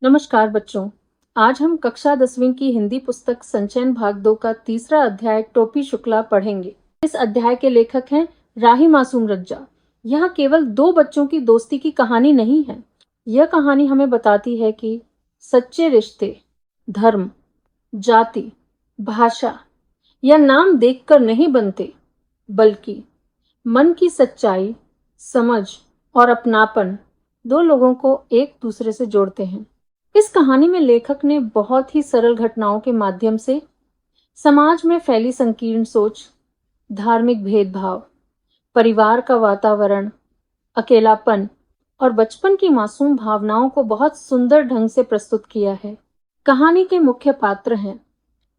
नमस्कार बच्चों। आज हम कक्षा 10वीं की हिंदी पुस्तक संचयन भाग 2 का तीसरा अध्याय टोपी शुक्ला पढ़ेंगे। इस अध्याय के लेखक हैं राही मासूम रज्जा। यह केवल दो बच्चों की दोस्ती की कहानी नहीं है। यह कहानी हमें बताती है कि सच्चे रिश्ते धर्म, जाति, भाषा या नाम देखकर नहीं बनते, बल्कि मन की सच्चाई, समझ और अपनापन दो लोगों को एक दूसरे से जोड़ते हैं। इस कहानी में लेखक ने बहुत ही सरल घटनाओं के माध्यम से समाज में फैली संकीर्ण सोच, धार्मिक भेदभाव, परिवार का वातावरण, अकेलापन और बचपन की मासूम भावनाओं को बहुत सुंदर ढंग से प्रस्तुत किया है। कहानी के मुख्य पात्र हैं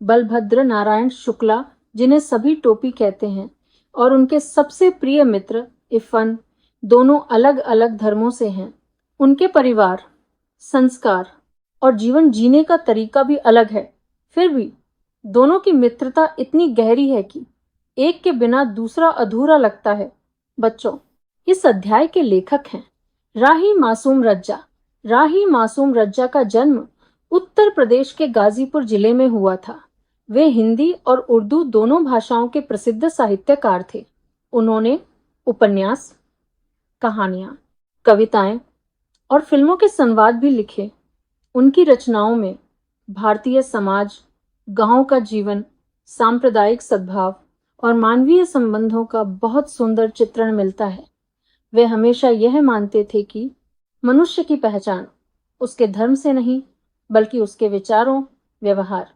बलभद्र नारायण शुक्ला, जिन्हें सभी टोपी कहते हैं, और उनके सबसे प्रिय मित्र इफ़न, दोनों अलग अलग धर्मों से हैं। उनके परिवार, संस्कार और जीवन जीने का तरीका भी अलग है, फिर भी दोनों की मित्रता इतनी गहरी है कि एक के बिना दूसरा अधूरा लगता है। बच्चों, इस अध्याय के लेखक हैं राही मासूम रज्जा। राही मासूम रज्जा का जन्म उत्तर प्रदेश के गाजीपुर जिले में हुआ था। वे हिंदी और उर्दू दोनों भाषाओं के प्रसिद्ध साहित्यकार थे। उन्होंने उपन्यास, कहानियां, कविताएं और फिल्मों के संवाद भी लिखे। उनकी रचनाओं में भारतीय समाज, गांव का जीवन, सांप्रदायिक सद्भाव और मानवीय संबंधों का बहुत सुंदर चित्रण मिलता है। वे हमेशा यह मानते थे कि मनुष्य की पहचान उसके धर्म से नहीं, बल्कि उसके विचारों, व्यवहार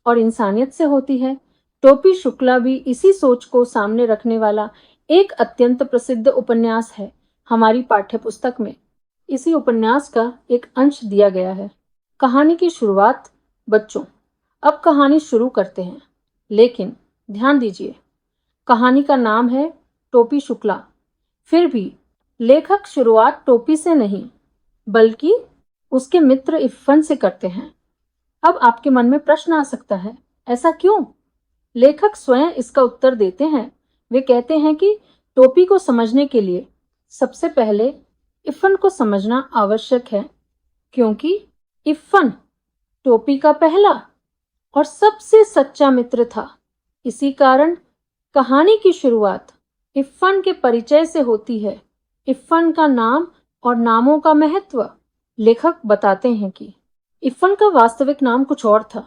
और इंसानियत से होती है। टोपी शुक्ला भी इसी सोच को सामने रखने वाला एक अत्यंत प्रसिद्ध उपन्यास है। हमारी पाठ्यपुस्तक में इसी उपन्यास का एक अंश दिया गया है। कहानी की शुरुआत। बच्चों, अब कहानी शुरू करते हैं, लेकिन ध्यान दीजिए, कहानी का नाम है टोपी शुक्ला। फिर भी लेखक शुरुआत टोपी से नहीं, बल्कि उसके मित्र इफ़न से करते हैं। अब आपके मन में प्रश्न आ सकता है, ऐसा क्यों? लेखक स्वयं इसका उत्तर देते हैं। वे कहते हैं कि टोपी को समझने के लिए सबसे पहले इफ़न को समझना आवश्यक है, क्योंकि इफ़न टोपी का पहला और सबसे सच्चा मित्र था। इसी कारण कहानी की शुरुआत इफ़न के परिचय से होती है। इफ़न का नाम और नामों का महत्व। लेखक बताते हैं कि इफ़न का वास्तविक नाम कुछ और था,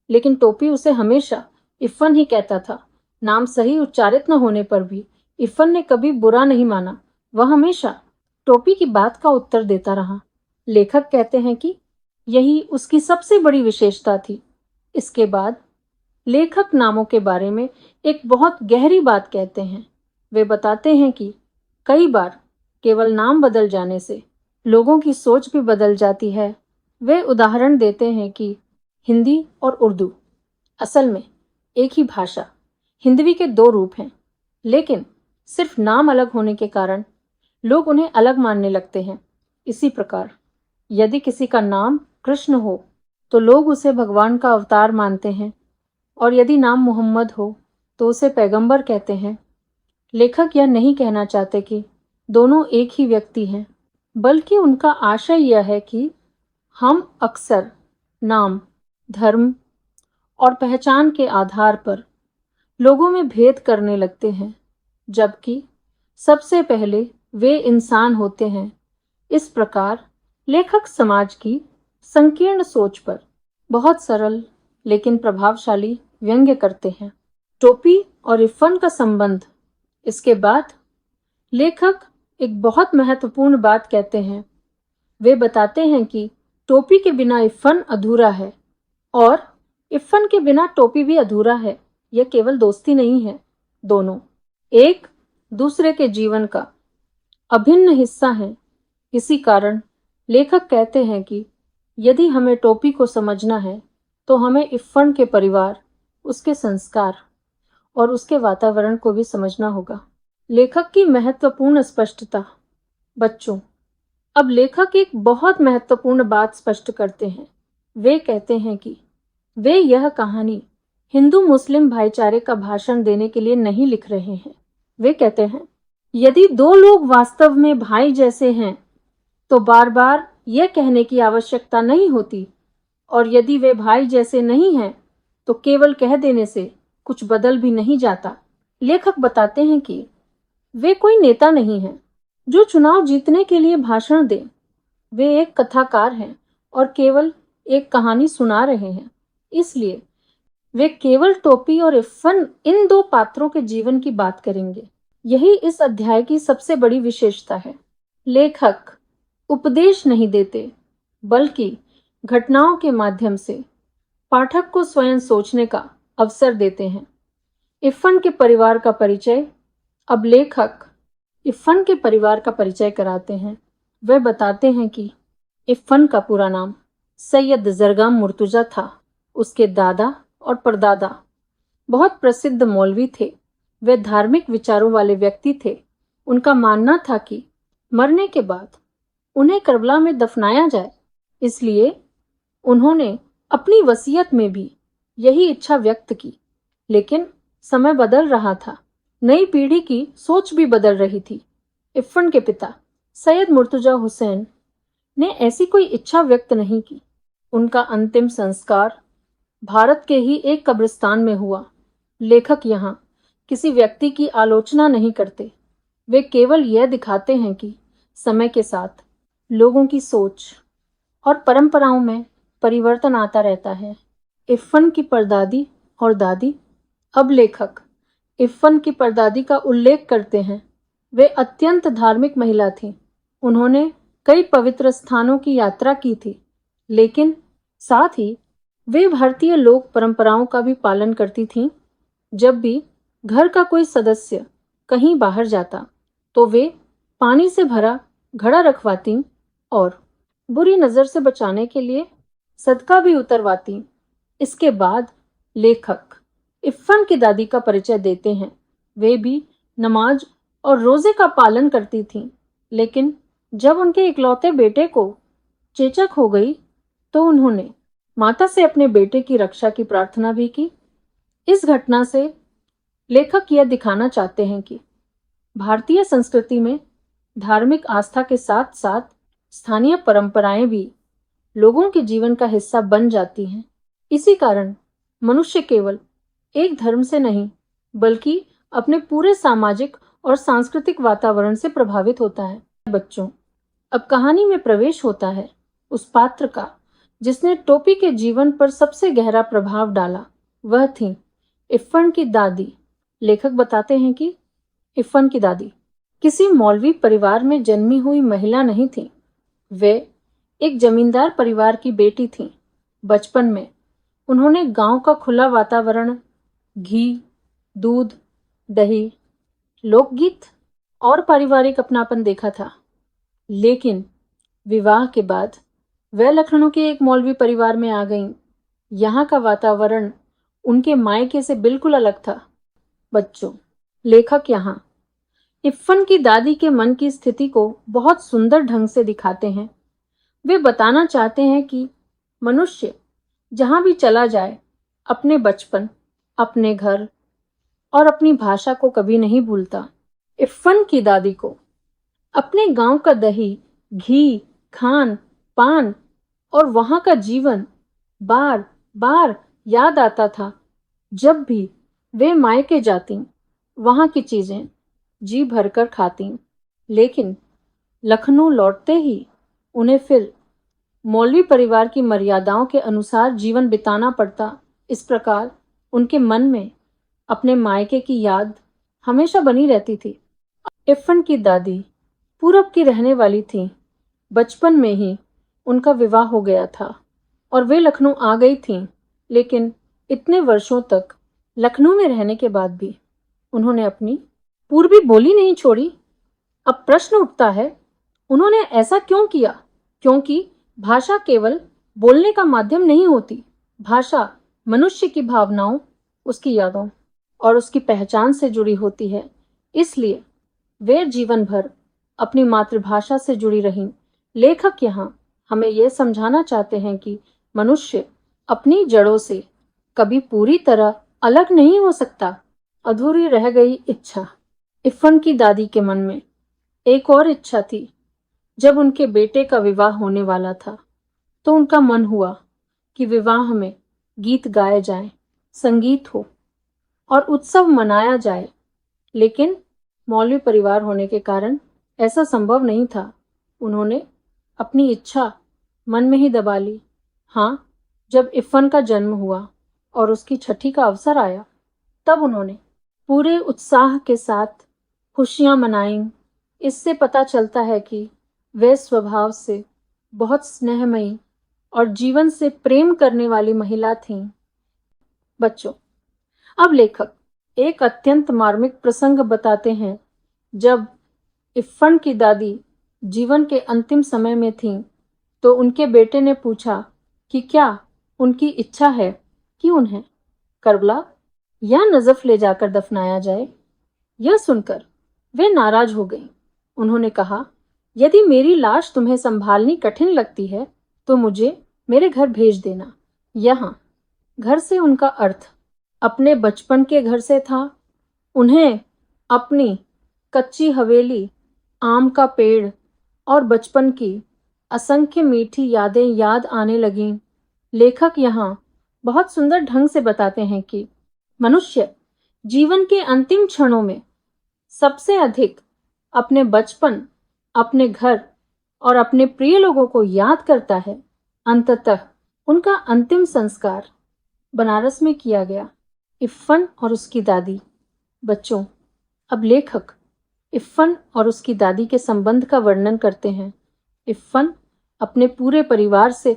लेकिन टोपी उसे हमेशा इफ़न ही कहता था। नाम सही उच्चारित न होने पर भी इफ़न ने कभी बुरा नहीं माना। वह हमेशा टोपी की बात का उत्तर देता रहा। लेखक कहते हैं कि यही उसकी सबसे बड़ी विशेषता थी। इसके बाद लेखक नामों के बारे में एक बहुत गहरी बात कहते हैं। वे बताते हैं कि कई बार केवल नाम बदल जाने से लोगों की सोच भी बदल जाती है। वे उदाहरण देते हैं कि हिंदी और उर्दू असल में एक ही भाषा। हिंदवी के दो रूप हैं, लेकिन सिर्फ नाम अलग होने के कारण लोग उन्हें अलग मानने लगते हैं। इसी प्रकार यदि किसी का नाम कृष्ण हो तो लोग उसे भगवान का अवतार मानते हैं, और यदि नाम मोहम्मद हो तो उसे पैगंबर कहते हैं। लेखक यह नहीं कहना चाहते कि दोनों एक ही व्यक्ति हैं, बल्कि उनका आशय यह है कि हम अक्सर नाम, धर्म और पहचान के आधार पर लोगों में भेद करने लगते हैं, जबकि सबसे पहले वे इंसान होते हैं। इस प्रकार लेखक समाज की संकीर्ण सोच पर बहुत सरल लेकिन प्रभावशाली व्यंग्य करते हैं। टोपी और इफ़न का संबंध। इसके बाद लेखक एक बहुत महत्वपूर्ण बात कहते हैं। वे बताते हैं कि टोपी के बिना इफ़न अधूरा है, और इफ़न के बिना टोपी भी अधूरा है। यह केवल दोस्ती नहीं है, दोनों एक दूसरे के जीवन का अभिन्न हिस्सा हैं। इसी कारण लेखक कहते हैं कि यदि हमें टोपी को समझना है तो हमें इफ़न के परिवार, उसके संस्कार और उसके वातावरण को भी समझना होगा। लेखक की महत्वपूर्ण स्पष्टता। बच्चों, अब लेखक एक बहुत महत्वपूर्ण बात स्पष्ट करते हैं। वे कहते हैं कि वे यह कहानी हिंदू मुस्लिम भाईचारे का भाषण देने के लिए नहीं लिख रहे हैं। वे कहते हैं, यदि दो लोग वास्तव में भाई जैसे हैं तो बार बार यह कहने की आवश्यकता नहीं होती, और यदि वे भाई जैसे नहीं हैं तो केवल कह देने से कुछ बदल भी नहीं जाता। लेखक बताते हैं कि वे कोई नेता नहीं हैं जो चुनाव जीतने के लिए भाषण दे। वे एक कथाकार हैं और केवल एक कहानी सुना रहे हैं। इसलिए वे केवल टोपी और इफ्फन, इन दो पात्रों के जीवन की बात करेंगे। यही इस अध्याय की सबसे बड़ी विशेषता है। लेखक उपदेश नहीं देते, बल्कि घटनाओं के माध्यम से पाठक को स्वयं सोचने का अवसर देते हैं। इफ्फन के परिवार का परिचय। अब लेखक इफ्फन के परिवार का परिचय कराते हैं। वे बताते हैं कि इफ्फन का पूरा नाम सैयद जरगाम मुर्तुजा था। उसके दादा और परदादा बहुत प्रसिद्ध मौलवी थे। वे धार्मिक विचारों वाले व्यक्ति थे। उनका मानना था कि मरने के बाद उन्हें करबला में दफनाया जाए। इसलिए उन्होंने अपनी वसीयत में भी यही इच्छा व्यक्त की। लेकिन समय बदल रहा था, नई पीढ़ी की सोच भी बदल रही थी। इफ्फन के पिता सैयद मुर्तुजा हुसैन ने ऐसी कोई इच्छा व्यक्त नहीं की। उनका अंतिम संस्कार भारत के ही एक कब्रिस्तान में हुआ। लेखक यहाँ किसी व्यक्ति की आलोचना नहीं करते। वे केवल यह दिखाते हैं कि समय के साथ लोगों की सोच और परंपराओं में परिवर्तन आता रहता है। इफ्फन की परदादी और दादी। अब लेखक इफ्फन की परदादी का उल्लेख करते हैं। वे अत्यंत धार्मिक महिला थीं। उन्होंने कई पवित्र स्थानों की यात्रा की थी, लेकिन साथ ही वे भारतीय लोक परंपराओं का भी पालन करती थीं। जब भी घर का कोई सदस्य कहीं बाहर जाता तो वे पानी से भरा घड़ा रखवाती और बुरी नजर से बचाने के लिए सदका भी उतरवाती। इसके बाद लेखक इफ्फन की दादी का परिचय देते हैं। वे भी नमाज और रोजे का पालन करती थीं, लेकिन जब उनके इकलौते बेटे को चेचक हो गई तो उन्होंने माता से अपने बेटे की रक्षा की प्रार्थना भी की। इस घटना से लेखक यह दिखाना चाहते हैं कि भारतीय संस्कृति में धार्मिक आस्था के साथ साथ स्थानीय परंपराएं भी लोगों के जीवन का हिस्सा बन जाती हैं। इसी कारण मनुष्य केवल एक धर्म से नहीं, बल्कि अपने पूरे सामाजिक और सांस्कृतिक वातावरण से प्रभावित होता है। बच्चों, अब कहानी में प्रवेश होता है उस पात्र का जिसने टोपी के जीवन पर सबसे गहरा प्रभाव डाला। वह थी इफ्फन की दादी। लेखक बताते हैं कि इफ्फन की दादी किसी मौलवी परिवार में जन्मी हुई महिला नहीं थी। वे एक जमींदार परिवार की बेटी थीं। बचपन में उन्होंने गांव का खुला वातावरण, घी, दूध, दही, लोकगीत और पारिवारिक अपनापन देखा था। लेकिन विवाह के बाद वह लखनऊ के एक मौलवी परिवार में आ गईं। यहाँ का वातावरण उनके मायके से बिल्कुल अलग था। बच्चों, लेखक यहाँ इफ्फन की दादी के मन की स्थिति को बहुत सुंदर ढंग से दिखाते हैं। वे बताना चाहते हैं कि मनुष्य जहां भी चला जाए अपने बचपन, अपने घर और अपनी भाषा को कभी नहीं भूलता। इफ्फन की दादी को अपने गांव का दही, घी, खान पान और वहां का जीवन बार बार याद आता था। जब भी वे मायके जाती, वहां की चीजें जी भरकर खाती, लेकिन लखनऊ लौटते ही उन्हें फिर मौलवी परिवार की मर्यादाओं के अनुसार जीवन बिताना पड़ता। इस प्रकार उनके मन में अपने मायके की याद हमेशा बनी रहती थी। इफ्फन की दादी पूरब की रहने वाली थी। बचपन में ही उनका विवाह हो गया था और वे लखनऊ आ गई थीं, लेकिन इतने वर्षों तक लखनऊ में रहने के बाद भी उन्होंने अपनी पूर्वी बोली नहीं छोड़ी। अब प्रश्न उठता है, उन्होंने ऐसा क्यों किया? क्योंकि भाषा केवल बोलने का माध्यम नहीं होती। भाषा मनुष्य की भावनाओं, उसकी यादों और उसकी पहचान से जुड़ी होती है। इसलिए वे जीवन भर अपनी मातृभाषा से जुड़ी रहीं। लेखक यहाँ हमें यह समझाना चाहते हैं कि मनुष्य अपनी जड़ों से कभी पूरी तरह अलग नहीं हो सकता। अधूरी रह गई इच्छा। इफ्फन की दादी के मन में एक और इच्छा थी। जब उनके बेटे का विवाह होने वाला था तो उनका मन हुआ कि विवाह में गीत गाए जाएं, संगीत हो और उत्सव मनाया जाए, लेकिन मौलवी परिवार होने के कारण ऐसा संभव नहीं था। उन्होंने अपनी इच्छा मन में ही दबा ली। हाँ, जब इफ़न का जन्म हुआ और उसकी छठी का अवसर आया, तब उन्होंने पूरे उत्साह के साथ खुशियां मनाईं। इससे पता चलता है कि वे स्वभाव से बहुत स्नेहमयी और जीवन से प्रेम करने वाली महिला थीं। बच्चों, अब लेखक एक अत्यंत मार्मिक प्रसंग बताते हैं। जब इफ़न की दादी जीवन के अंतिम समय में थीं, तो उनके बेटे ने पूछा कि क्या उनकी इच्छा है कि उन्हें करबला या नजफ ले जाकर दफनाया जाए। यह सुनकर वे नाराज हो गईं। उन्होंने कहा, यदि मेरी लाश तुम्हें संभालनी कठिन लगती है तो मुझे मेरे घर भेज देना। यहाँ घर से उनका अर्थ अपने बचपन के घर से था। उन्हें अपनी कच्ची हवेली, आम का पेड़ और बचपन की असंख्य मीठी यादें याद आने लगीं। लेखक यहाँ बहुत सुंदर ढंग से बताते हैं कि मनुष्य जीवन के अंतिम क्षणों में सबसे अधिक अपने बचपन, अपने घर और अपने प्रिय लोगों को याद करता है। अंततः उनका अंतिम संस्कार बनारस में किया गया। इफ़न और उसकी दादी। बच्चों, अब लेखक इफ़न और उसकी दादी के संबंध का वर्णन करते हैं। इफ़न अपने पूरे परिवार से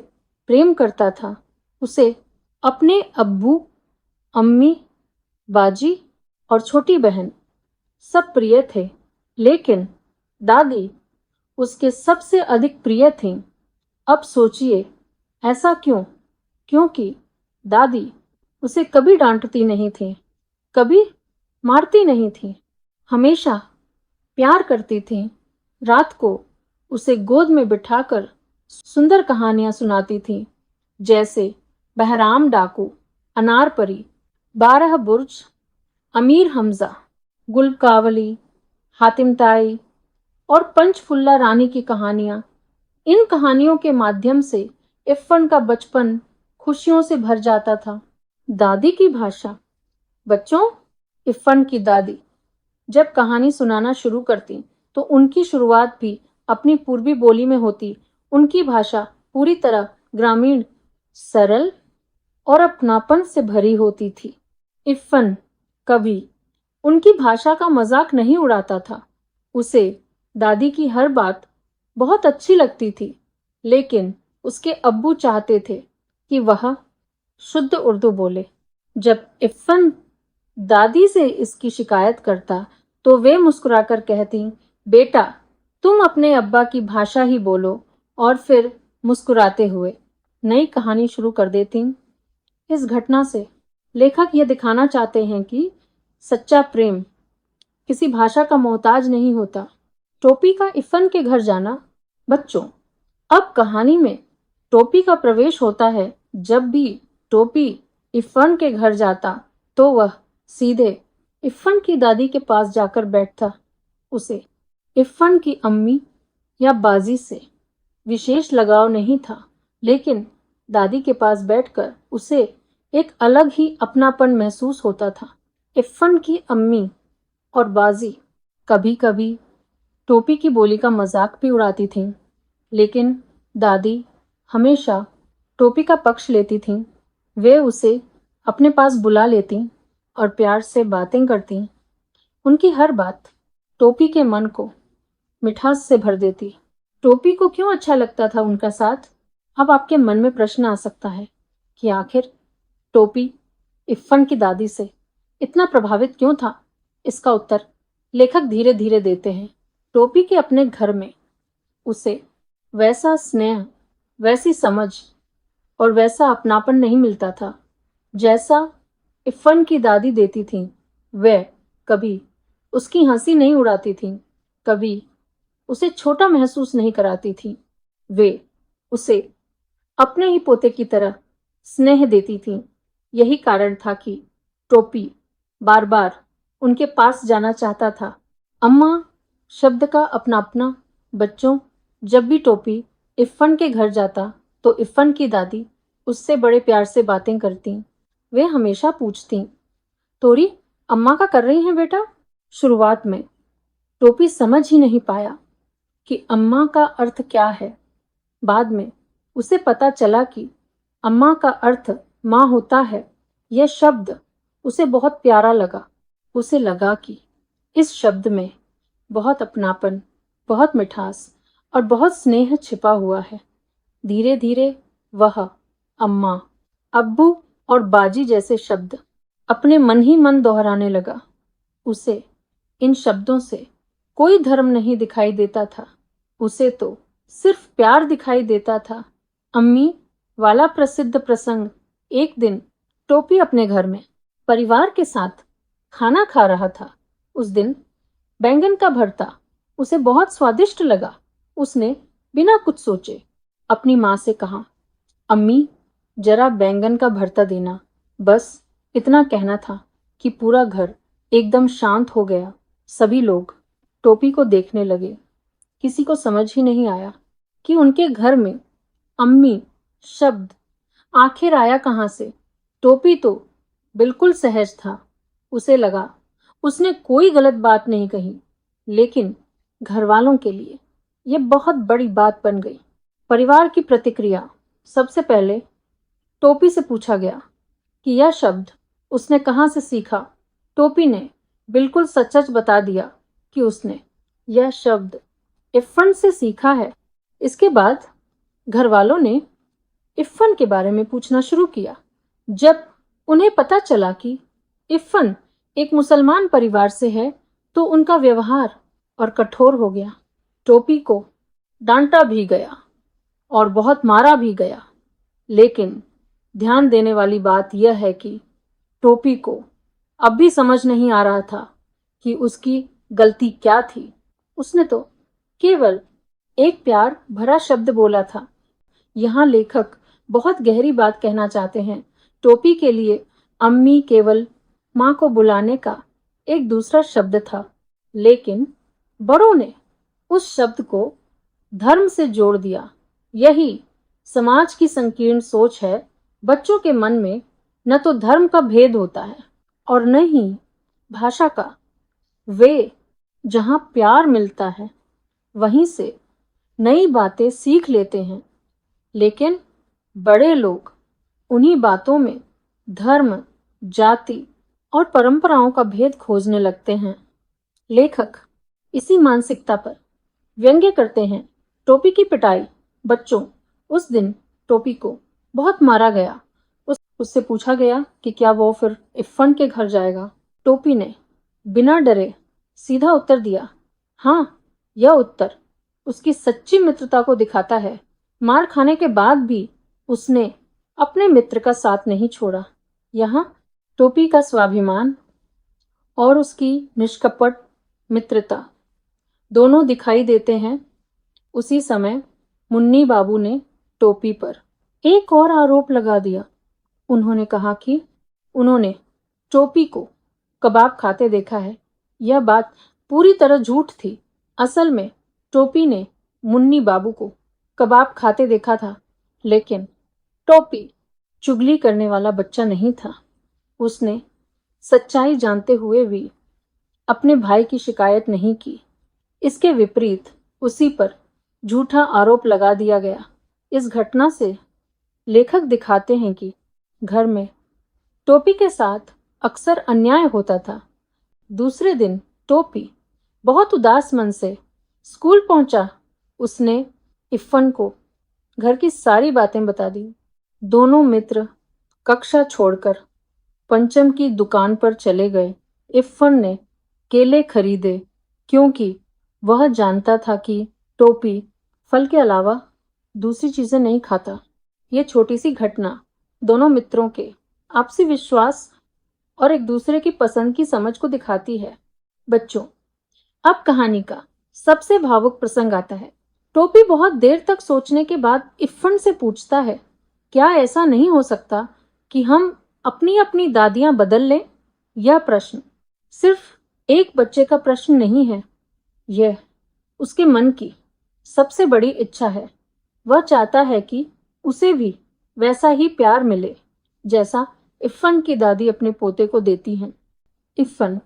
प्रेम करता था। उसे अपने अब्बू, अम्मी, बाजी और छोटी बहन सब प्रिय थे, लेकिन दादी उसके सबसे अधिक प्रिय थीं। अब सोचिए, ऐसा क्यों? क्योंकि दादी उसे कभी डांटती नहीं थी, कभी मारती नहीं थी, हमेशा प्यार करती थी। रात को उसे गोद में बिठाकर सुंदर कहानियां सुनाती थी, जैसे बहराम डाकू, अनारपरी, 12 बुर्ज, अमीर हमजा, गुलकावली, हातिम ताई और पंचफुल्ला रानी की कहानियां। इन कहानियों के माध्यम से इफ़न का बचपन खुशियों से भर जाता था। दादी की भाषा। बच्चों, इफ़न की दादी जब कहानी सुनाना शुरू करती तो उनकी शुरुआत भी अपनी पूर्वी बोली में होती। उनकी भाषा पूरी तरह ग्रामीण, सरल और अपनापन से भरी होती थी। इफ़न कभी उनकी भाषा का मजाक नहीं उड़ाता था। उसे दादी की हर बात बहुत अच्छी लगती थी, लेकिन उसके अब्बू चाहते थे कि वह शुद्ध उर्दू बोले। जब इफ़न दादी से इसकी शिकायत करता तो वे मुस्कुराकर कहती, बेटा, तुम अपने अब्बा की भाषा ही बोलो, और फिर मुस्कुराते हुए नई कहानी शुरू कर देती। इस घटना से लेखक यह दिखाना चाहते हैं कि सच्चा प्रेम किसी भाषा का मोहताज नहीं होता। टोपी का इफ़न के घर जाना। बच्चों, अब कहानी में टोपी का प्रवेश होता है। जब भी टोपी इफ़न के घर जाता तो वह सीधे इफ़न की दादी के पास जाकर बैठता। उसे इफ़न की अम्मी या बाजी से विशेष लगाव नहीं था, लेकिन दादी के पास बैठकर उसे एक अलग ही अपनापन महसूस होता था। इफ़न की अम्मी और बाजी कभी-कभी टोपी की बोली का मजाक भी उड़ाती थीं, लेकिन दादी हमेशा टोपी का पक्ष लेती थीं। वे उसे अपने पास बुला लेती और प्यार से बातें करती। उनकी हर बात टोपी के मन को मिठास से भर देती। टोपी को क्यों अच्छा लगता था उनका साथ? अब आपके मन में प्रश्न आ सकता है कि आखिर टोपी इफ़न की दादी से इतना प्रभावित क्यों था? इसका उत्तर लेखक धीरे धीरे देते हैं। टोपी के अपने घर में उसे वैसा स्नेह, वैसी समझ और वैसा अपनापन नहीं मिलता था जैसा इफ़न की दादी देती थीं। वह कभी उसकी हंसी नहीं उड़ाती थीं, कभी उसे छोटा महसूस नहीं कराती थीं। वे उसे अपने ही पोते की तरह स्नेह देती थीं। यही कारण था कि टोपी बार बार उनके पास जाना चाहता था। अम्मा शब्द का अपनापना। बच्चों, जब भी टोपी इफ़न के घर जाता तो इफ़न की दादी उससे बड़े प्यार से बातें करती। वे हमेशा पूछती, तोरी, अम्मा का कर रही हैं बेटा? शुरुआत में टोपी समझ ही नहीं पाया कि अम्मा का अर्थ क्या है। बाद में उसे पता चला कि अम्मा का अर्थ माँ होता है। यह शब्द उसे बहुत प्यारा लगा। उसे लगा कि इस शब्द में बहुत अपनापन, बहुत मिठास और बहुत स्नेह छिपा हुआ है। धीरे धीरे वह अम्मा, अब्बू और बाजी जैसे शब्द अपने मन ही मन दोहराने लगा। उसे इन शब्दों से कोई धर्म नहीं दिखाई देता था। उसे तो सिर्फ प्यार दिखाई देता था। अम्मी वाला प्रसिद्ध प्रसंग। एक दिन टोपी अपने घर में परिवार के साथ खाना खा रहा था। उस दिन बैंगन का भरता उसे बहुत स्वादिष्ट लगा। उसने बिना कुछ सोचे अपनी माँ से कहा, अम्मी, जरा बैंगन का भरता देना। बस इतना कहना था कि पूरा घर एकदम शांत हो गया। सभी लोग टोपी को देखने लगे। किसी को समझ ही नहीं आया कि उनके घर में अम्मी शब्द आखिर आया कहाँ से। टोपी तो बिल्कुल सहज था। उसे लगा उसने कोई गलत बात नहीं कही, लेकिन घर वालों के लिए यह बहुत बड़ी बात बन गई। परिवार की प्रतिक्रिया। सबसे पहले टोपी से पूछा गया कि यह शब्द उसने कहाँ से सीखा। टोपी ने बिल्कुल सच बता दिया कि उसने यह शब्द इफ़न से सीखा है। इसके बाद घर वालों ने इफ़न के बारे में पूछना शुरू किया। जब उन्हें पता चला कि इफ़न एक मुसलमान परिवार से है तो उनका व्यवहार और कठोर हो गया। टोपी को डांटा भी गया और बहुत मारा भी गया। लेकिन ध्यान देने वाली बात यह है कि टोपी को अब भी समझ नहीं आ रहा था कि उसकी गलती क्या थी। उसने तो केवल एक प्यार भरा शब्द बोला था। यहाँ लेखक बहुत गहरी बात कहना चाहते हैं। टोपी के लिए अम्मी केवल माँ को बुलाने का एक दूसरा शब्द था, लेकिन बड़ों ने उस शब्द को धर्म से जोड़ दिया। यही समाज की संकीर्ण सोच है। बच्चों के मन में न तो धर्म का भेद होता है और न ही भाषा का। वे जहाँ प्यार मिलता है वहीं से नई बातें सीख लेते हैं, लेकिन बड़े लोग उन्हीं बातों में धर्म, जाति और परंपराओं का भेद खोजने लगते हैं। लेखक इसी मानसिकता पर व्यंग्य करते हैं। टोपी की पिटाई। बच्चों, उस दिन टोपी को बहुत मारा गया। उससे पूछा गया कि क्या वो फिर इफ़न के घर जाएगा। टोपी ने बिना डरे सीधा उत्तर दिया, हाँ। यह उत्तर उसकी सच्ची मित्रता को दिखाता है। मार खाने के बाद भी उसने अपने मित्र का साथ नहीं छोड़ा। यहाँ टोपी का स्वाभिमान और उसकी निष्कपट मित्रता दोनों दिखाई देते हैं। उसी समय मुन्नी बाबू ने टोपी पर एक और आरोप लगा दिया। उन्होंने कहा कि उन्होंने टोपी को कबाब खाते देखा है। यह बात पूरी तरह झूठ थी। असल में टोपी ने मुन्नी बाबू को कबाब खाते देखा था, लेकिन टोपी चुगली करने वाला बच्चा नहीं था। उसने सच्चाई जानते हुए भी अपने भाई की शिकायत नहीं की। इसके विपरीत उसी पर झूठा आरोप लगा दिया गया। इस घटना से लेखक दिखाते हैं कि घर में टोपी के साथ अक्सर अन्याय होता था। दूसरे दिन टोपी बहुत उदास मन से स्कूल पहुंचा। उसने इफ़न को घर की सारी बातें बता दी। दोनों मित्र कक्षा छोड़कर पंचम की दुकान पर चले गए। इफ़न ने केले खरीदे क्योंकि वह जानता था कि टोपी फल के अलावा दूसरी चीजें नहीं खाता। यह छोटी सी घटना दोनों मित्रों के आपसी विश्वास और एक दूसरे की पसंद की समझ को दिखाती है। बच्चों, अब कहानी का सबसे भावुक प्रसंग आता है। टोपी बहुत देर तक सोचने के बाद इफ़न से पूछता है, क्या ऐसा नहीं हो सकता कि हम अपनी अपनी दादियां बदल लें? यह प्रश्न सिर्फ एक बच्चे का प्रश्न नहीं है, यह उसके मन की सबसे बड़ी इच्छा है। वह चाहता है कि उसे भी वैसा ही प्यार मिले जैसा इफ़न की दादी अपने पोते को देती हैं। इफ़न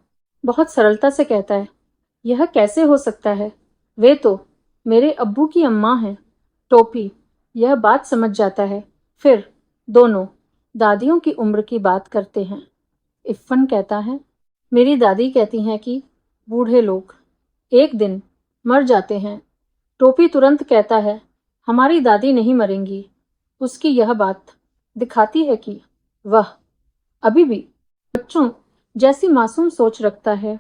बहुत सरलता से कहता है, यह कैसे हो सकता है? वे तो मेरे अब्बू की अम्मा हैं। टोपी यह बात समझ जाता है। फिर दोनों दादियों की उम्र की बात करते हैं। इफ़न कहता है, मेरी दादी कहती हैं कि बूढ़े लोग एक दिन मर जाते हैं। टोपी तुरंत कहता है, हमारी दादी नहीं मरेंगी। उसकी यह बात दिखाती है कि वह अभी भी बच्चों जैसी मासूम सोच रखता है।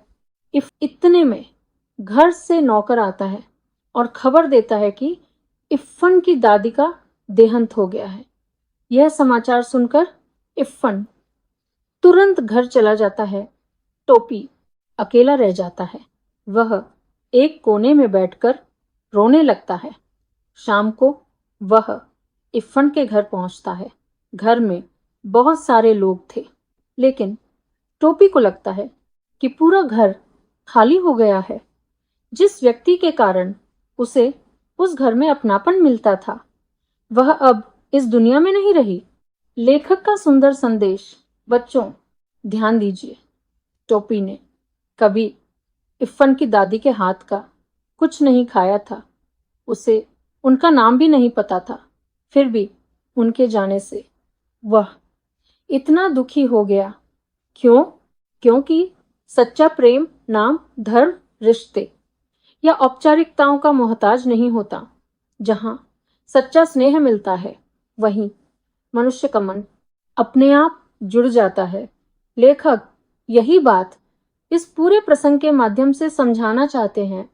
इतने में घर से नौकर आता है और खबर देता है कि इफ़न की दादी का देहांत हो गया है। यह समाचार सुनकर इफ़न तुरंत घर चला जाता है। टोपी अकेला रह जाता है। वह एक कोने में बैठकर रोने लगता है। शाम को वह इफ़न के घर पहुंचता है। घर में बहुत सारे लोग थे, लेकिन टोपी को लगता है कि पूरा घर खाली हो गया है। जिस व्यक्ति के कारण उसे उस घर में अपनापन मिलता था, वह अब इस दुनिया में नहीं रही। लेखक का सुंदर संदेश। बच्चों, ध्यान दीजिए, टोपी ने कभी इफ़न की दादी के हाथ का कुछ नहीं खाया था। उसे उनका नाम भी नहीं पता था। फिर भी उनके जाने से वह इतना दुखी हो गया। क्यों? क्योंकि सच्चा प्रेम नाम, धर्म, रिश्ते या औपचारिकताओं का मोहताज नहीं होता। जहां सच्चा स्नेह मिलता है, वहीं मनुष्य का मन अपने आप जुड़ जाता है। लेखक यही बात इस पूरे प्रसंग के माध्यम से समझाना चाहते हैं।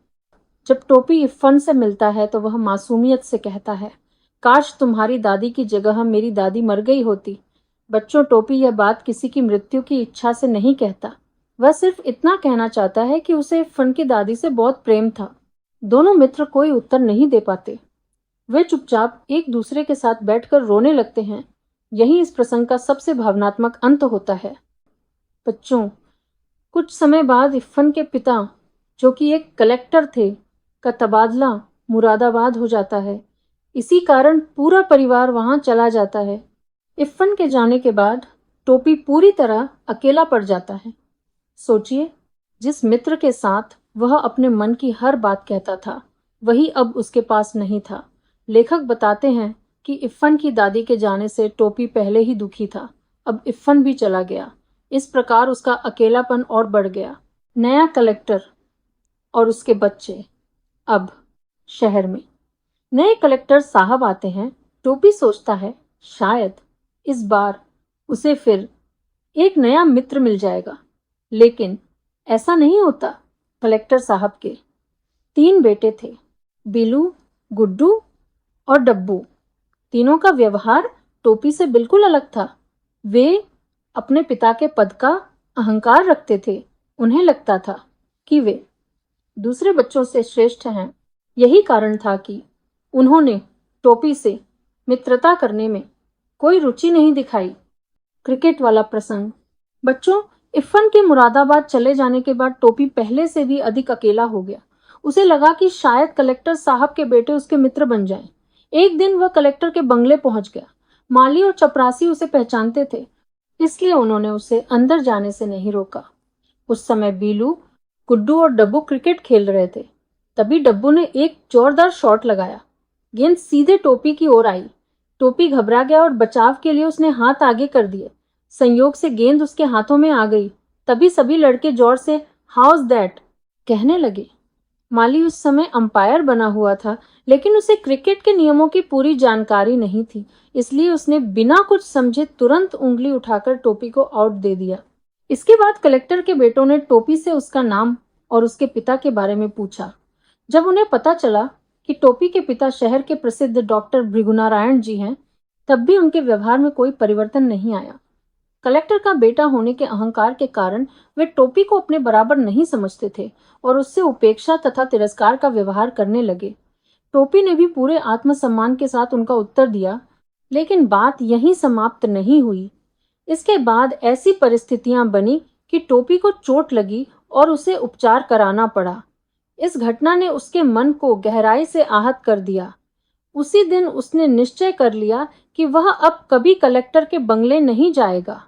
जब टोपी इफ़न से मिलता है तो वह मासूमियत से कहता है, काश तुम्हारी दादी की जगह मेरी दादी मर गई होती। बच्चों, टोपी यह बात किसी की मृत्यु की इच्छा से नहीं कहता। वह सिर्फ इतना कहना चाहता है कि उसे इफ़न की दादी से बहुत प्रेम था। दोनों मित्र कोई उत्तर नहीं दे पाते। वे चुपचाप एक दूसरे के साथ बैठकर रोने लगते हैं। यही इस प्रसंग का सबसे भावनात्मक अंत होता है। बच्चों, कुछ समय बाद इफ़न के पिता, जो कि एक कलेक्टर थे, का तबादला मुरादाबाद हो जाता है। इसी कारण पूरा परिवार वहां चला जाता है। इफ़न के जाने के बाद टोपी पूरी तरह अकेला पड़ जाता है। सोचिए, जिस मित्र के साथ वह अपने मन की हर बात कहता था, वही अब उसके पास नहीं था। लेखक बताते हैं कि इफ़न की दादी के जाने से टोपी पहले ही दुखी था। अब इफ़न भी चला गया। इस प्रकार उसका अकेलापन और बढ़ गया। नया कलेक्टर और उसके बच्चे अब शहर में। नए कलेक्टर साहब आते हैं। टोपी सोचता है, शायद इस बार उसे फिर एक नया मित्र मिल जाएगा, लेकिन ऐसा नहीं होता। कलेक्टर साहब के 3 बेटे थे, बिलू, गुड्डू और डब्बू। तीनों का व्यवहार टोपी से बिल्कुल अलग था। वे अपने पिता के पद का अहंकार रखते थे। उन्हें लगता था कि वे दूसरे बच्चों से श्रेष्ठ हैं। यही कारण था कि उन्होंने टोपी से मित्रता करने में कोई रुचि नहीं दिखाई। क्रिकेट वाला प्रसंग। बच्चों, इफ़न के मुरादाबाद चले जाने के बाद टोपी पहले से भी अधिक अकेला हो गया। उसे लगा कि शायद कलेक्टर साहब के बेटे उसके मित्र बन जाएं। एक दिन वह कलेक्टर के बंगले पहुंच गया। माली और चपरासी उसे पहचानते थे, इसलिए उन्होंने उसे अंदर जाने से नहीं रोका। उस समय बीलू, गुड्डू और डब्बू क्रिकेट खेल रहे थे। तभी डब्बू ने एक जोरदार शॉट लगाया। गेंद सीधे टोपी की ओर आई। टोपी घबरा गया और बचाव के लिए उसने हाथ आगे कर दिए। संयोग से गेंद उसके हाथों में आ गई। तभी सभी लड़के जोर से हाउस दैट कहने लगे। माली उस समय अंपायर बना हुआ था, लेकिन उसे क्रिकेट के नियमों की पूरी जानकारी नहीं थी, इसलिए उसने बिना कुछ समझे तुरंत उंगली उठाकर टोपी को आउट दे दिया। इसके बाद कलेक्टर के बेटों ने टोपी से उसका नाम और उसके पिता के बारे में पूछा। जब उन्हें पता चला कि टोपी के पिता शहर के प्रसिद्ध डॉक्टर भृगुनारायण जी हैं, तब भी उनके व्यवहार में कोई परिवर्तन नहीं आया। कलेक्टर का बेटा होने के अहंकार के कारण वे टोपी को अपने बराबर नहीं समझते थे और उससे उपेक्षा तथा तिरस्कार का व्यवहार करने लगे। टोपी ने भी पूरे आत्मसम्मान के साथ उनका उत्तर दिया, लेकिन बात यहीं समाप्त नहीं हुई। इसके बाद ऐसी परिस्थितियां बनी कि टोपी को चोट लगी और उसे उपचार कराना पड़ा। इस घटना ने उसके मन को गहराई से आहत कर दिया। उसी दिन उसने निश्चय कर लिया कि वह अब कभी कलेक्टर के बंगले नहीं जाएगा।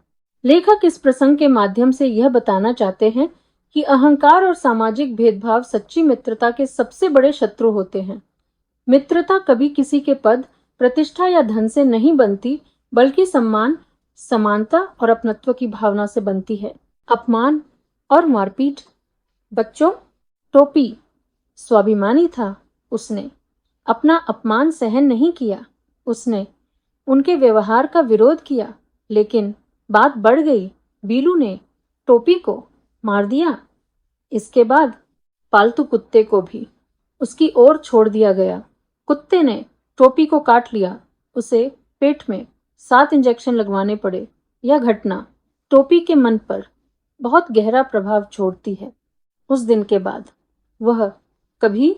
लेखक इस प्रसंग के माध्यम से यह बताना चाहते हैं कि अहंकार और सामाजिक भेदभाव सच्ची मित्रता के सबसे बड़े शत्रु होते हैं। मित्रता कभी किसी के पद, प्रतिष्ठा या धन से नहीं बनती, बल्कि सम्मान, समानता और अपनत्व की भावना से बनती है। अपमान और मारपीट। बच्चों, टोपी स्वाभिमानी था। उसने अपना अपमान सहन नहीं किया। उसने उनके व्यवहार का विरोध किया, लेकिन बात बढ़ गई। बीलू ने टोपी को मार दिया। इसके बाद पालतू कुत्ते को भी उसकी ओर छोड़ दिया गया। कुत्ते ने टोपी को काट लिया। उसे पेट में 7 इंजेक्शन लगवाने पड़े। यह घटना टोपी के मन पर बहुत गहरा प्रभाव छोड़ती है। उस दिन के बाद वह कभी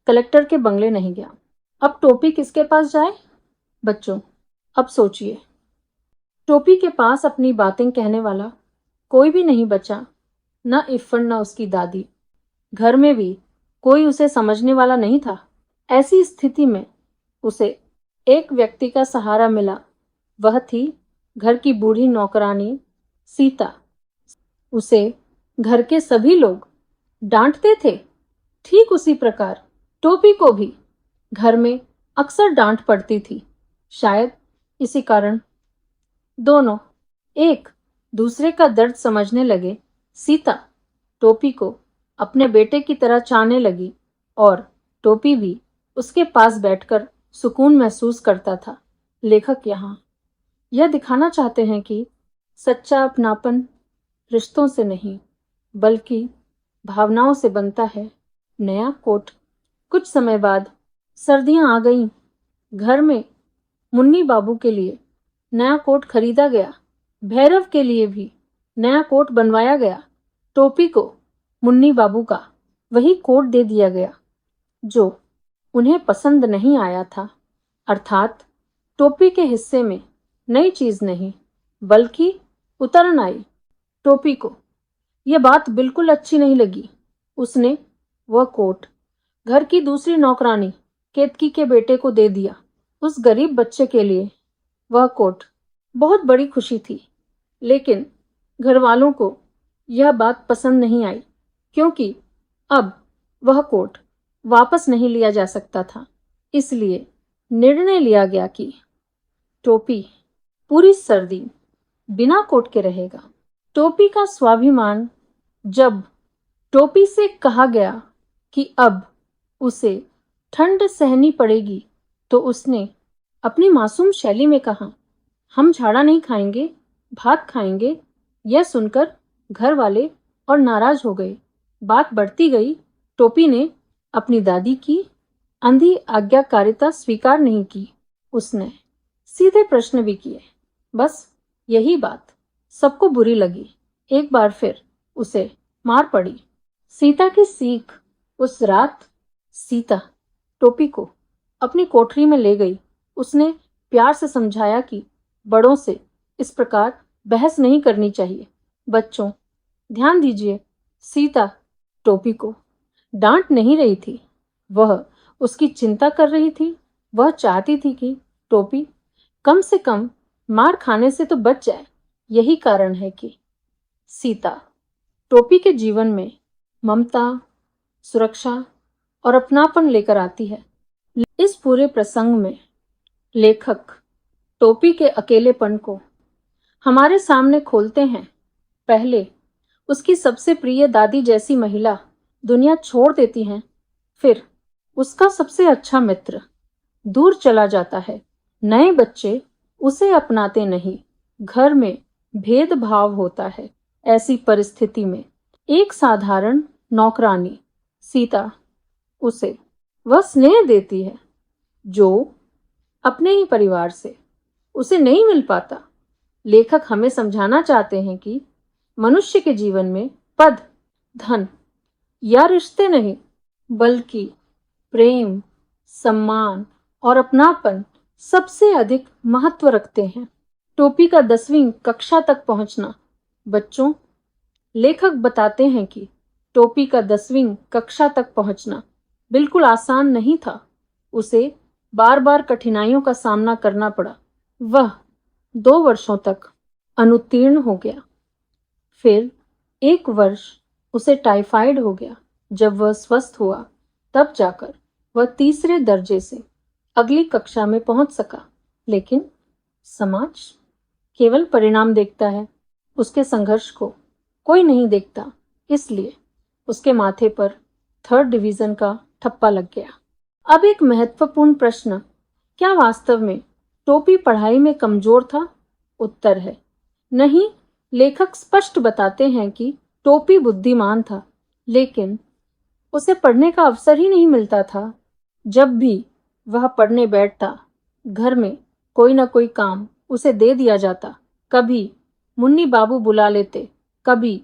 कलेक्टर के बंगले नहीं गया। अब टोपी किसके पास जाए? बच्चों, अब सोचिए। टोपी के पास अपनी बातें कहने वाला कोई भी नहीं बचा, न इफ्फन न उसकी दादी। घर में भी कोई उसे समझने वाला नहीं था। ऐसी स्थिति में उसे एक व्यक्ति का सहारा मिला। वह थी घर की बूढ़ी नौकरानी सीता। उसे घर के सभी लोग डांटते थे। ठीक उसी प्रकार टोपी को भी घर में अक्सर डांट पड़ती थी। शायद इसी कारण दोनों एक दूसरे का दर्द समझने लगे। सीता टोपी को अपने बेटे की तरह चाहने लगी और टोपी भी उसके पास बैठकर सुकून महसूस करता था। लेखक यहाँ यह दिखाना चाहते हैं कि सच्चा अपनापन रिश्तों से नहीं, बल्कि भावनाओं से बनता है। नया कोट। कुछ समय बाद सर्दियां आ गईं। घर में मुन्नी बाबू के लिए नया कोट खरीदा गया। भैरव के लिए भी नया कोट बनवाया गया। टोपी को मुन्नी बाबू का वही कोट दे दिया गया जो उन्हें पसंद नहीं आया था। अर्थात टोपी के हिस्से में नई चीज नहीं, बल्कि उतरन आई। टोपी को यह बात बिल्कुल अच्छी नहीं लगी। उसने वह कोट घर की दूसरी नौकरानी केतकी के बेटे को दे दिया। उस गरीब बच्चे के लिए वह कोट बहुत बड़ी खुशी थी, लेकिन घर वालों को यह बात पसंद नहीं आई, क्योंकि अब वह कोट वापस नहीं लिया जा सकता था। इसलिए निर्णय लिया गया कि टोपी पूरी सर्दी बिना कोट के रहेगा। टोपी का स्वाभिमान। जब टोपी से कहा गया कि अब उसे ठंड सहनी पड़ेगी, तो उसने अपनी मासूम शैली में कहा, हम झाड़ा नहीं खाएंगे, भात खाएंगे। यह सुनकर घर वाले और नाराज हो गए। बात बढ़ती गई। टोपी ने अपनी दादी की अंधी आज्ञाकारिता स्वीकार नहीं की। उसने सीधे प्रश्न भी किए। बस यही बात सबको बुरी लगी। एक बार फिर उसे मार पड़ी। सीता की सीख। उस रात सीता टोपी को अपनी कोठरी में ले गई। उसने प्यार से समझाया कि बड़ों से इस प्रकार बहस नहीं करनी चाहिए। बच्चों, ध्यान दीजिए, सीता टोपी को डांट नहीं रही थी, वह उसकी चिंता कर रही थी। वह चाहती थी कि टोपी कम से कम मार खाने से तो बच जाए। यही कारण है कि सीता टोपी के जीवन में ममता, सुरक्षा और अपनापन लेकर आती है। इस पूरे प्रसंग में लेखक टोपी के अकेलेपन को हमारे सामने खोलते हैं। पहले उसकी सबसे प्रिय दादी जैसी महिला दुनिया छोड़ देती है, फिर उसका सबसे अच्छा मित्र दूर चला जाता है। नए बच्चे उसे अपनाते नहीं। घर में भेदभाव होता है। ऐसी परिस्थिति में एक साधारण नौकरानी सीता उसे वह स्नेह देती है जो अपने ही परिवार से उसे नहीं मिल पाता। लेखक हमें समझाना चाहते हैं कि मनुष्य के जीवन में पद, धन या रिश्ते नहीं, बल्कि प्रेम, सम्मान और अपनापन सबसे अधिक महत्व रखते हैं। टोपी का 10वीं कक्षा तक पहुंचना। बच्चों, लेखक बताते हैं कि टोपी का 10वीं कक्षा तक पहुंचना बिल्कुल आसान नहीं था। उसे बार बार कठिनाइयों का सामना करना पड़ा। वह 2 वर्षों तक अनुत्तीर्ण हो गया। फिर 1 वर्ष उसे टाइफाइड हो गया। जब वह स्वस्थ हुआ तब जाकर वह तीसरे दर्जे से अगली कक्षा में पहुंच सका। लेकिन समाज केवल परिणाम देखता है, उसके संघर्ष को कोई नहीं देखता। इसलिए उसके माथे पर 3rd डिवीजन का ठप्पा लग गया। अब एक महत्वपूर्ण प्रश्न, क्या वास्तव में टोपी पढ़ाई में कमजोर था? उत्तर है नहीं। लेखक स्पष्ट बताते हैं कि टोपी बुद्धिमान था, लेकिन उसे पढ़ने का अवसर ही नहीं मिलता था। जब भी वह पढ़ने बैठता, घर में कोई ना कोई काम उसे दे दिया जाता। कभी मुन्नी बाबू बुला लेते, कभी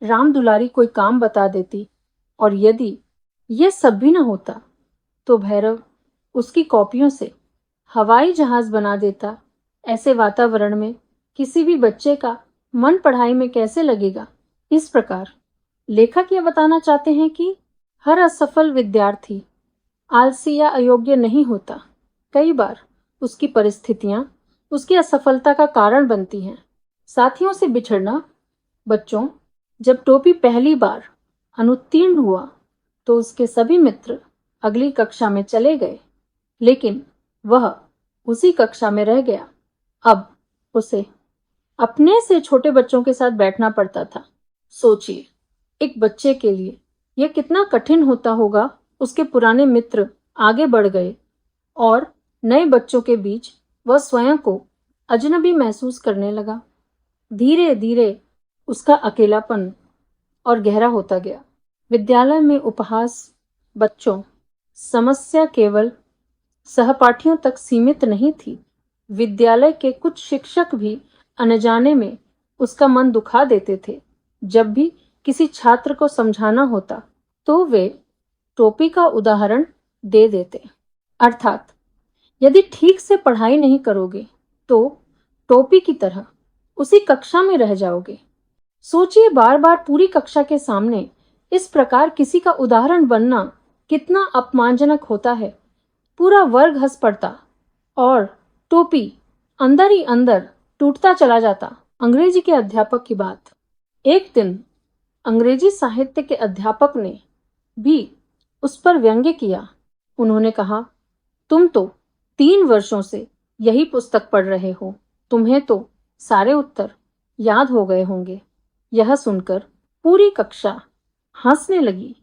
राम दुलारी कोई काम बता देती, और यदि यह सब भी न होता तो भैरव उसकी कॉपियों से हवाई जहाज बना देता। ऐसे वातावरण में किसी भी बच्चे का मन पढ़ाई में कैसे लगेगा? इस प्रकार लेखक यह बताना चाहते हैं कि हर असफल विद्यार्थी आलसी या अयोग्य नहीं होता। कई बार उसकी परिस्थितियां उसकी असफलता का कारण बनती हैं। साथियों से बिछड़ना। बच्चों, जब टोपी पहली बार अनुत्तीर्ण हुआ तो उसके सभी मित्र अगली कक्षा में चले गए, लेकिन वह उसी कक्षा में रह गया। अब उसे अपने से छोटे बच्चों के साथ बैठना पड़ता था। सोचिए, एक बच्चे के लिए यह कितना कठिन होता होगा। उसके पुराने मित्र आगे बढ़ गए और नए बच्चों के बीच वह स्वयं को अजनबी महसूस करने लगा। धीरे धीरे उसका अकेलापन और गहरा होता गया। विद्यालय में उपहास बच्चों समस्या केवल सहपाठियों तक सीमित नहीं थी। विद्यालय के कुछ शिक्षक भी अनजाने में उसका मन दुखा देते थे। जब भी किसी छात्र को समझाना होता तो वे टोपी का उदाहरण दे देते, अर्थात यदि ठीक से पढ़ाई नहीं करोगे तो टोपी की तरह उसी कक्षा में रह जाओगे। सोचिए, बार बार पूरी कक्षा के सामने इस प्रकार किसी का उदाहरण बनना कितना अपमानजनक होता है। पूरा वर्ग हंस पड़ता और टोपी अंदर ही अंदर टूटता चला जाता। अंग्रेजी के अध्यापक की बात। एक दिन अंग्रेजी साहित्य के अध्यापक ने भी उस पर व्यंग्य किया। उन्होंने कहा, तुम तो 3 वर्षों से यही पुस्तक पढ़ रहे हो, तुम्हें तो सारे उत्तर याद हो गए होंगे। यह सुनकर पूरी कक्षा हंसने लगी।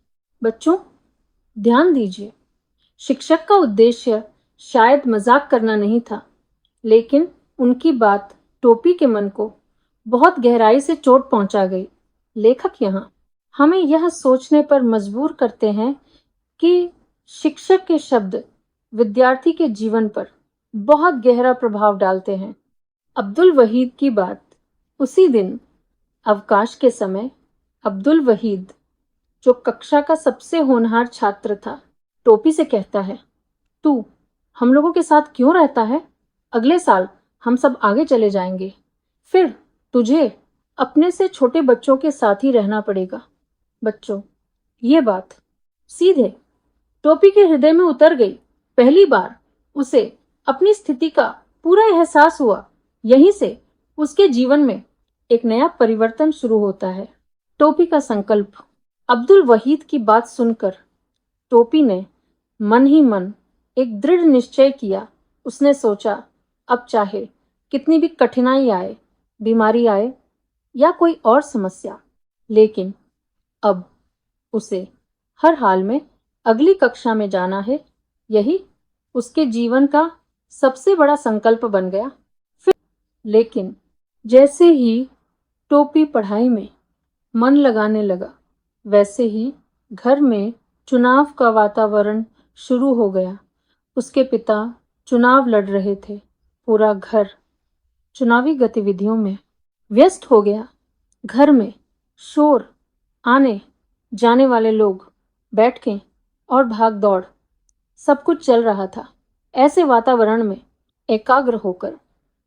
बच्चों, ध्यान दीजिए, शिक्षक का उद्देश्य शायद मजाक करना नहीं था, लेकिन उनकी बात टोपी के मन को बहुत गहराई से चोट पहुंचा गई। लेखक यहाँ हमें यह सोचने पर मजबूर करते हैं कि शिक्षक के शब्द विद्यार्थी के जीवन पर बहुत गहरा प्रभाव डालते हैं। अब्दुल वहीद की बात। उसी दिन अवकाश के समय अब्दुल वहीद, जो कक्षा का सबसे होनहार छात्र था, टोपी से कहता है, तू हम लोगों के साथ क्यों रहता है? अगले साल हम सब आगे चले जाएंगे, फिर तुझे अपने से छोटे बच्चों के साथ ही रहना पड़ेगा। बच्चों, ये बात सीधे टोपी के हृदय में उतर गई। पहली बार उसे अपनी स्थिति का पूरा एहसास हुआ। यहीं से उसके जीवन में एक नया परिवर्तन शुरू होता है। टोपी का संकल्प। अब्दुल वहीद की बात सुनकर टोपी ने मन ही मन एक दृढ़ निश्चय किया। उसने सोचा, अब चाहे कितनी भी कठिनाई आए, बीमारी आए या कोई और समस्या, लेकिन अब उसे हर हाल में अगली कक्षा में जाना है। यही उसके जीवन का सबसे बड़ा संकल्प बन गया। लेकिन जैसे ही टोपी पढ़ाई में मन लगाने लगा, वैसे ही घर में चुनाव का वातावरण शुरू हो गया। उसके पिता चुनाव लड़ रहे थे। पूरा घर चुनावी गतिविधियों में व्यस्त हो गया। घर में शोर, आने जाने वाले लोग, बैठकें और भाग दौड़, सब कुछ चल रहा था। ऐसे वातावरण में एकाग्र होकर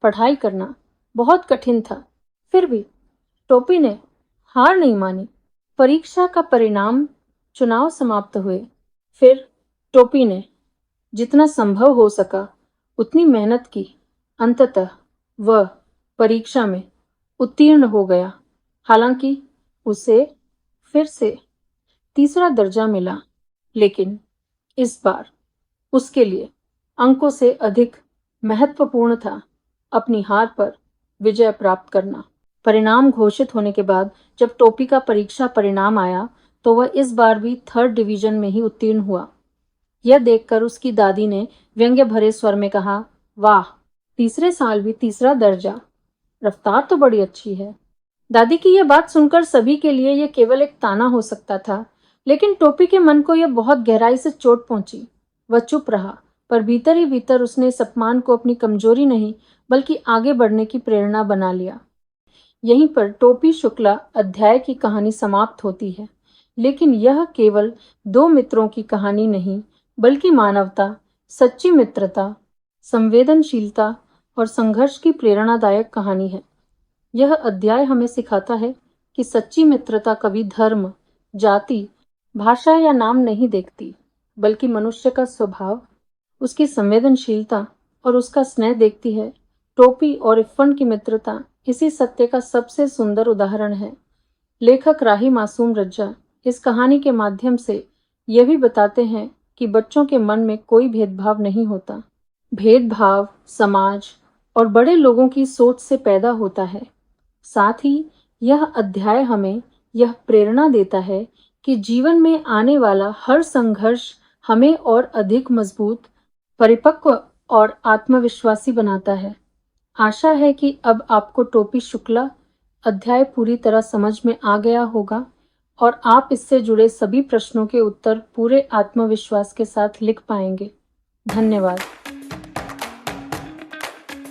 पढ़ाई करना बहुत कठिन था। फिर भी टोपी ने हार नहीं मानी। परीक्षा का परिणाम, चुनाव समाप्त हुए। फिर टोपी ने जितना संभव हो सका उतनी मेहनत की। अंततः वह परीक्षा में उत्तीर्ण हो गया। हालांकि उसे फिर से तीसरा दर्जा मिला, लेकिन इस बार उसके लिए अंकों से अधिक महत्वपूर्ण था अपनी हार पर विजय प्राप्त करना। परिणाम घोषित होने के बाद जब टोपी का परीक्षा परिणाम आया तो वह इस बार भी 3rd डिवीजन में ही उत्तीर्ण हुआ। यह देखकर उसकी दादी ने व्यंग्य भरे स्वर में कहा, वाह, तीसरे साल भी तीसरा दर्जा, रफ्तार तो बड़ी अच्छी है। दादी की यह बात सुनकर सभी के लिए यह केवल एक ताना हो सकता था, लेकिन टोपी के मन को यह बहुत गहराई से चोट पहुंची। वह चुप रहा, पर भीतर ही भीतर उसने इस अपमान को अपनी कमजोरी नहीं बल्कि आगे बढ़ने की प्रेरणा बना लिया। यहीं पर टोपी शुक्ला अध्याय की कहानी समाप्त होती है, लेकिन यह केवल 2 मित्रों की कहानी नहीं बल्कि मानवता, सच्ची मित्रता, संवेदनशीलता और संघर्ष की प्रेरणादायक कहानी है। यह अध्याय हमें सिखाता है कि सच्ची मित्रता कभी धर्म, जाति, भाषा या नाम नहीं देखती, बल्कि मनुष्य का स्वभाव, उसकी संवेदनशीलता और उसका स्नेह देखती है। टोपी और इरफान की मित्रता इसी सत्य का सबसे सुंदर उदाहरण है। लेखक राही मासूम रज्जा इस कहानी के माध्यम से यह भी बताते हैं कि बच्चों के मन में कोई भेदभाव नहीं होता। भेदभाव समाज और बड़े लोगों की सोच से पैदा होता है। साथ ही यह अध्याय हमें यह प्रेरणा देता है कि जीवन में आने वाला हर संघर्ष हमें और अधिक मजबूत, परिपक्व और आत्मविश्वासी बनाता है। आशा है कि अब आपको टोपी शुक्ला अध्याय पूरी तरह समझ में आ गया होगा और आप इससे जुड़े सभी प्रश्नों के उत्तर पूरे आत्मविश्वास के साथ लिख पाएंगे। धन्यवाद।